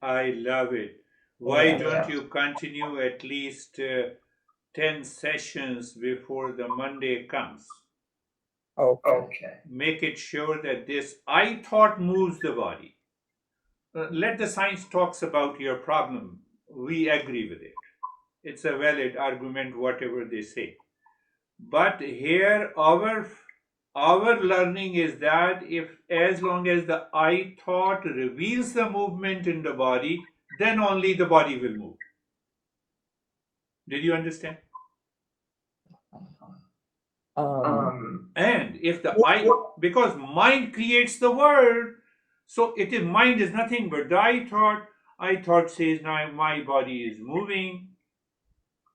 I love it. Why don't you continue at least 10 sessions before the Monday comes? Okay. Make it sure that this I thought moves the body. Let the science talks about your problem. We agree with it. It's a valid argument, whatever they say. But here our learning is that if as long as the I thought reveals the movement in the body, then only the body will move. Did you understand? And if the because mind creates the world, so it is mind is nothing but the I thought says now my body is moving,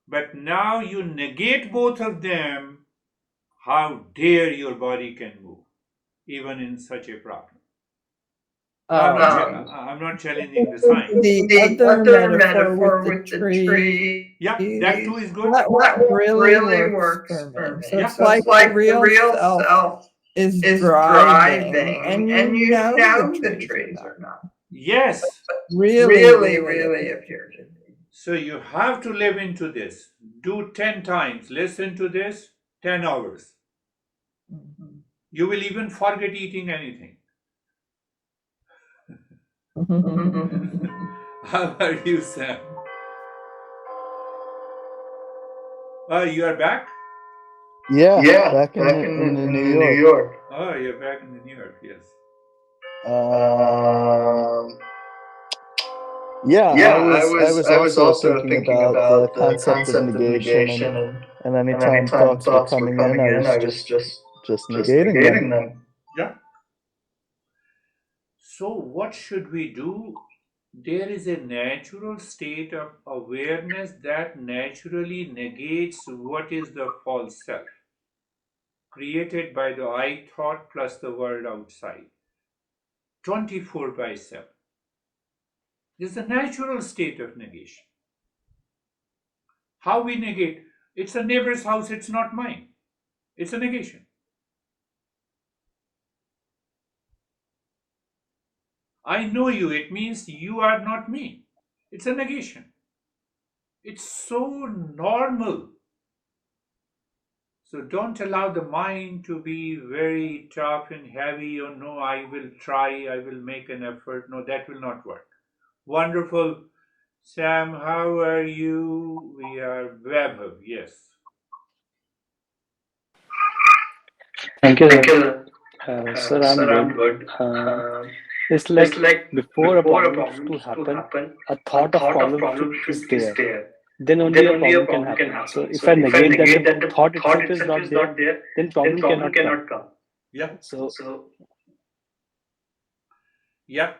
but now you negate both of them. How dare your body can move, even in such a problem? I'm not challenging the science. The other metaphor with the tree. Yeah, that too is good. That really works for me. So it's like the real self is driving, and you know the trees are not. Yes. Really appear to be. So you have to live into this. Do 10 times. Listen to this 10 hours. You will even forget eating anything. How are you, Sam? You are back? Yeah, back in New York. Oh, you're back in New York, yes. I was also thinking about the concept of negation, and anytime thoughts were coming in, I was just negating them. Yeah. So what should we do? There is a natural state of awareness that naturally negates what is the false self, created by the I thought plus the world outside, 24/7. This is a natural state of negation. How we negate? It's a neighbor's house, it's not mine. It's a negation. I know you, it means you are not me. It's a negation. It's so normal. So don't allow the mind to be very tough and heavy, or no, I will try, I will make an effort. No, that will not work. Wonderful. Sam, how are you? We are Vaibhav, yes. Thank you, sir. Sir, I'm good. It's like before a problem to happen, a thought of problem is there. Then only a problem can happen. So if I negate that the thought itself is not there, then problem cannot come. Yeah. So Yeah.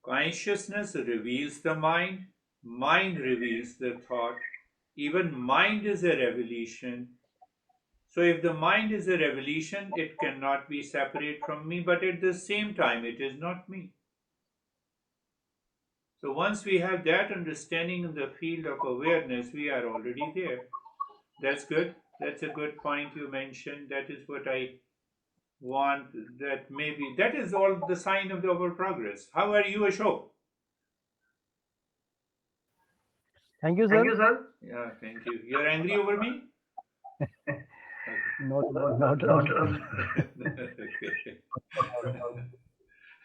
Consciousness reveals the mind reveals the thought. Even mind is a revelation. So if the mind is a revelation, it cannot be separate from me, but at the same time, it is not me. So once we have that understanding in the field of awareness, we are already there. That's good. That's a good point you mentioned. That is what I want. That maybe that is all the sign of our progress. How are you, Ashok? Thank you, sir. Yeah, thank you. You're angry over me? Not Okay.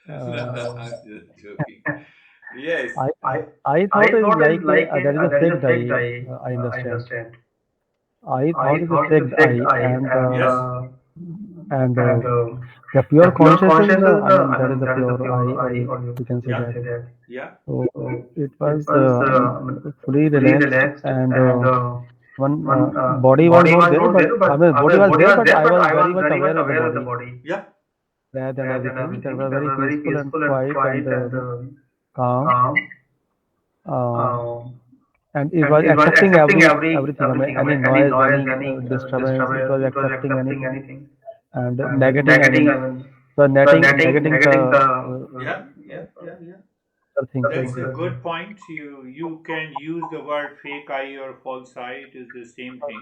No, I'm just joking. Yes. I thought it's like there is a fixed I. I understand. I thought it's a fixed I, Yes. and the pure consciousness is I mean that is the pure I, or you can say Yeah. that. Yeah. So it was I mean fully relaxed, and one body was not there, but I mean body was there, but I was very much aware of the body, Yeah. breath and everything. That was very peaceful and quiet and calm. Um, and it was accepting everything. I mean, any noise, any disturbance, it was accepting anything, and negating. I mean, the negating the Yeah. Yeah. Yeah. Yeah. other things. That's a good point. You can use the word fake I or false I. It is the same thing.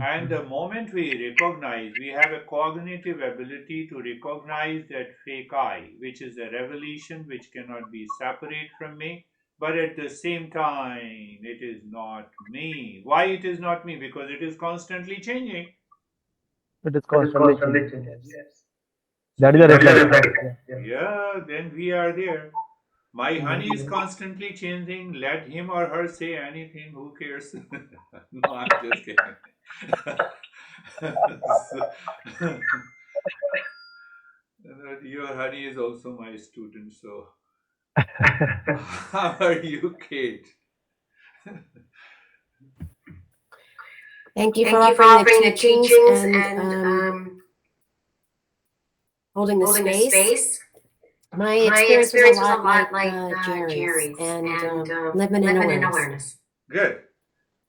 And the moment we recognize, we have a cognitive ability to recognize that fake I, which is a revelation which cannot be separate from me, but at the same time, it is not me. Why it is not me? Because it is constantly changing. It is constantly changing. Yes, So that is a then reflection. yeah, then we are there. My honey is constantly changing. Let him or her say anything. Who cares? No, I'm just kidding. So, your honey is also my student. So, how are you, Kate? Thank you for offering the teachings and holding the space. My experience was a lot like Jerry's and living in awareness. Good,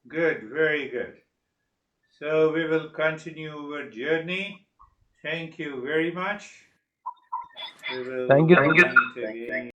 good, very good. So, we will continue our journey. Thank you very much. We will Thank you. meet again.